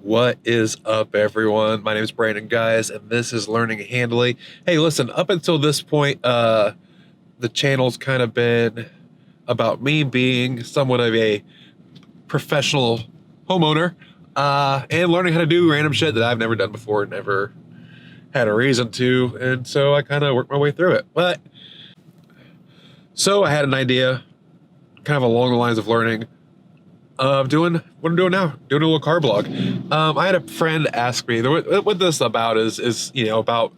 What is up, everyone? My name is Brandon, guys, and this is Learning Handily. Hey, listen, up until this point, the channel's kind of been about me being somewhat of a professional homeowner and learning how to do random shit that I've never done before, never had a reason to, and so I kind of worked my way through it. So I had an idea, kind of along the lines of learning, of doing what I'm doing now, doing a little car blog. I had a friend ask me what this about is about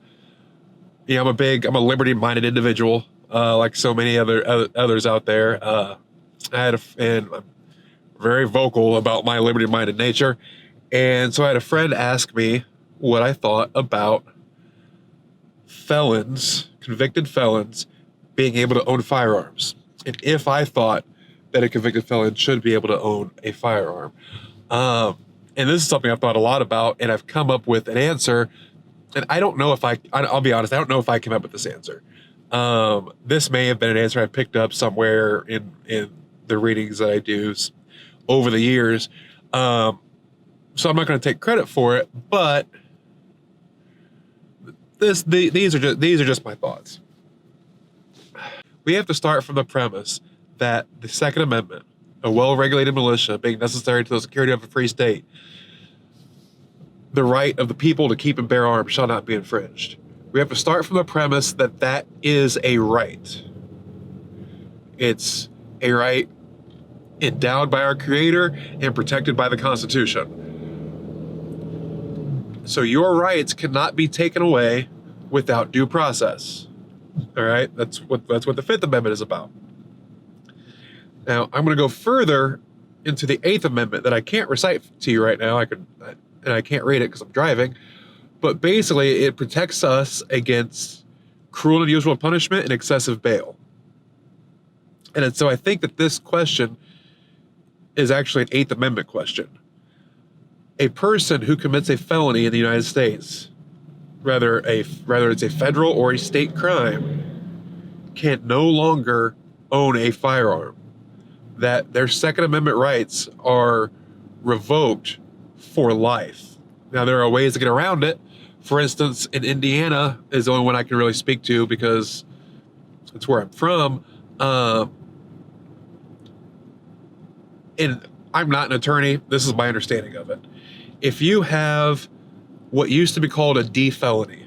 I'm a liberty-minded individual, like so many others out there. And I'm very vocal about my liberty-minded nature, and so I had a friend ask me what I thought about felons, convicted felons, being able to own firearms, and if I thought that a convicted felon should be able to own a firearm. And this is something I've thought a lot about, and I've come up with an answer. And I don't know if I'll be honest, I don't know if I came up with this answer. This may have been an answer I picked up somewhere in the readings that I do over the years. So I'm not going to take credit for it, but these are just my thoughts. We have to start from the premise that the Second Amendment, a well-regulated militia being necessary to the security of a free state, the right of the people to keep and bear arms shall not be infringed. We have to start from the premise that that is a right. It's a right endowed by our Creator and protected by the Constitution. So your rights cannot be taken away without due process. All right? That's what the Fifth Amendment is about. Now, I'm going to go further into the Eighth Amendment that I can't recite to you right now. I can't read it because I'm driving. But basically, it protects us against cruel and unusual punishment and excessive bail. And so I think that this question is actually an Eighth Amendment question. A person who commits a felony in the United States, whether it's a federal or a state crime, can no longer own a firearm. That their Second Amendment rights are revoked for life. Now, there are ways to get around it. For instance, in Indiana is the only one I can really speak to because it's where I'm from. And I'm not an attorney. This is my understanding of it. If you have what used to be called a D felony,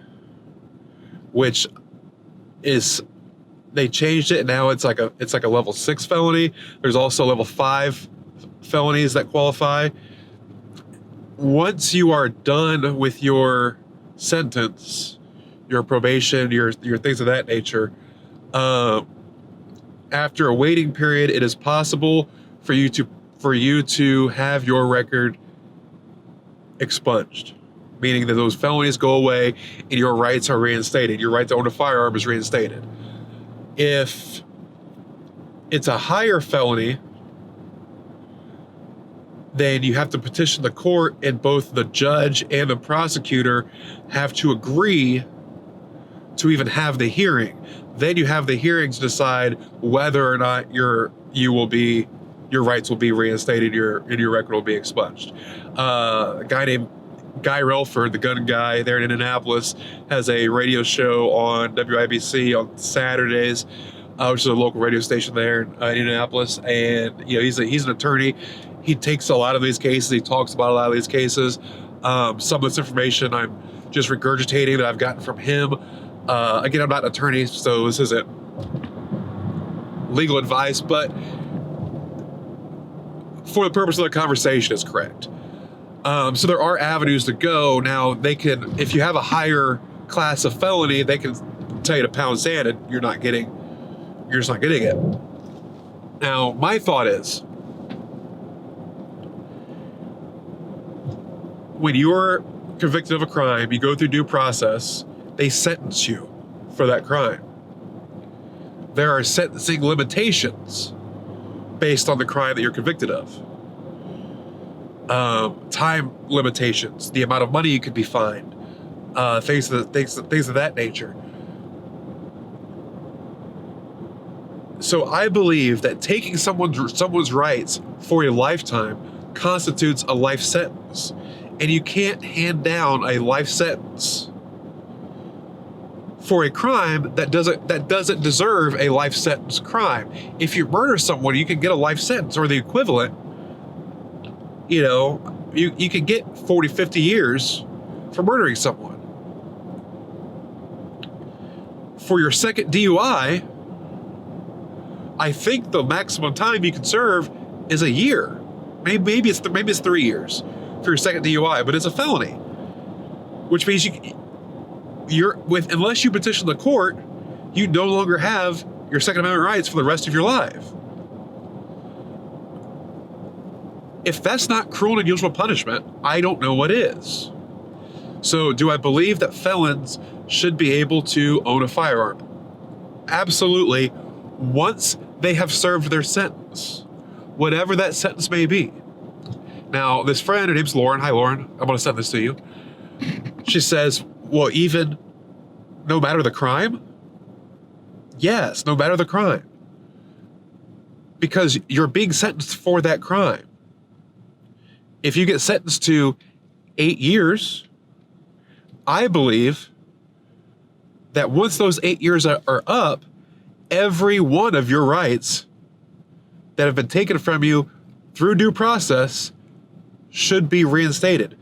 which is, they changed it, and now it's like a level 6 felony. There's also level 5 felonies that qualify. Once you are done with your sentence, your probation, your things of that nature, after a waiting period, it is possible for you to have your record expunged, meaning that those felonies go away and your rights are reinstated. Your right to own a firearm is reinstated. If it's a higher felony, then you have to petition the court, and both the judge and the prosecutor have to agree to even have the hearing. Then you have the hearing to decide whether or not your rights will be reinstated, and your record will be expunged. A guy named Guy Relford, the gun guy there in Indianapolis, has a radio show on WIBC on Saturdays, which is a local radio station there in Indianapolis. And he's an attorney. He takes a lot of these cases. He talks about a lot of these cases. Some of this information I'm just regurgitating that I've gotten from him. Again, I'm not an attorney, so this isn't legal advice, but for the purpose of the conversation, it's correct. So there are avenues to go. Now, if you have a higher class of felony, they can tell you to pound sand, and you're just not getting it. Now, my thought is, when you're convicted of a crime, you go through due process, they sentence you for that crime. There are sentencing limitations based on the crime that you're convicted of. Time limitations, the amount of money you could be fined, things of that nature. So I believe that taking someone's rights for a lifetime constitutes a life sentence. and you can't hand down a life sentence for a crime that doesn't deserve a life sentence crime. If you murder someone, you can get a life sentence or the equivalent. You know, you can get 40, 50 years for murdering someone. For your second DUI, I think the maximum time you can serve is a year. Maybe it's 3 years for your second DUI, but it's a felony, which means unless you petition the court, you no longer have your Second Amendment rights for the rest of your life. If that's not cruel and unusual punishment, I don't know what is. So, do I believe that felons should be able to own a firearm? Absolutely, once they have served their sentence, whatever that sentence may be. Now, this friend, her name's Lauren. Hi, Lauren. I'm going to send this to you. She says, well, even no matter the crime? Yes, no matter the crime. Because you're being sentenced for that crime. If you get sentenced to 8 years, I believe that once those 8 years are up, every one of your rights that have been taken from you through due process should be reinstated.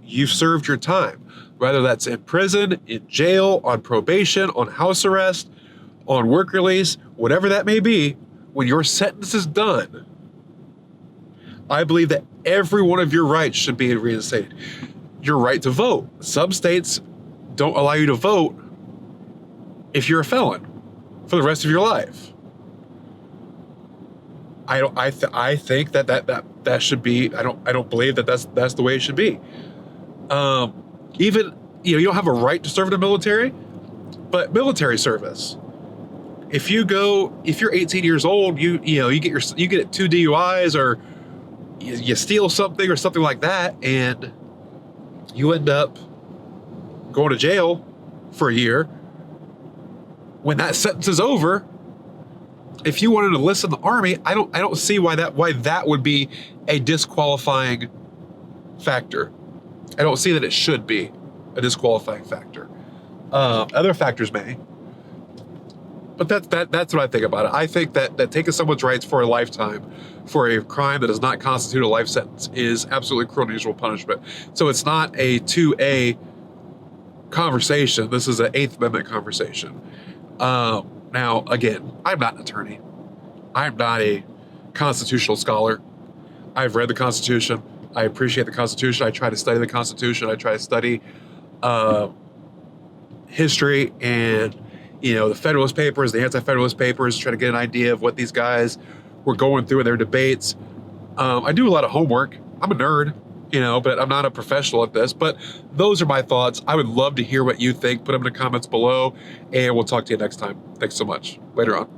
You've served your time, whether that's in prison, in jail, on probation, on house arrest, on work release, whatever that may be. When your sentence is done, I believe that every one of your rights should be reinstated. Your right to vote. Some states don't allow you to vote if you're a felon for the rest of your life. I think that should be. I don't believe that that's the way it should be. Even you don't have a right to serve in the military, but military service. If you're 18 years old, you get 2 DUIs or you steal something or something like that, and you end up going to jail for a year. When that sentence is over, if you wanted to enlist in the Army, I don't see why that would be a disqualifying factor. I don't see that it should be a disqualifying factor. Other factors may, but that's what I think about it. I think that taking someone's rights for a lifetime for a crime that does not constitute a life sentence is absolutely cruel and unusual punishment. So it's not a 2A conversation. This is an Eighth Amendment conversation. Now, again, I'm not an attorney. I'm not a constitutional scholar. I've read the Constitution. I appreciate the Constitution. I try to study the Constitution. I try to study history and the Federalist Papers, the Anti-Federalist Papers, try to get an idea of what these guys were going through in their debates. I do a lot of homework. I'm a nerd, but I'm not a professional at this. But those are my thoughts. I would love to hear what you think. Put them in the comments below, and we'll talk to you next time. Thanks so much. Later on.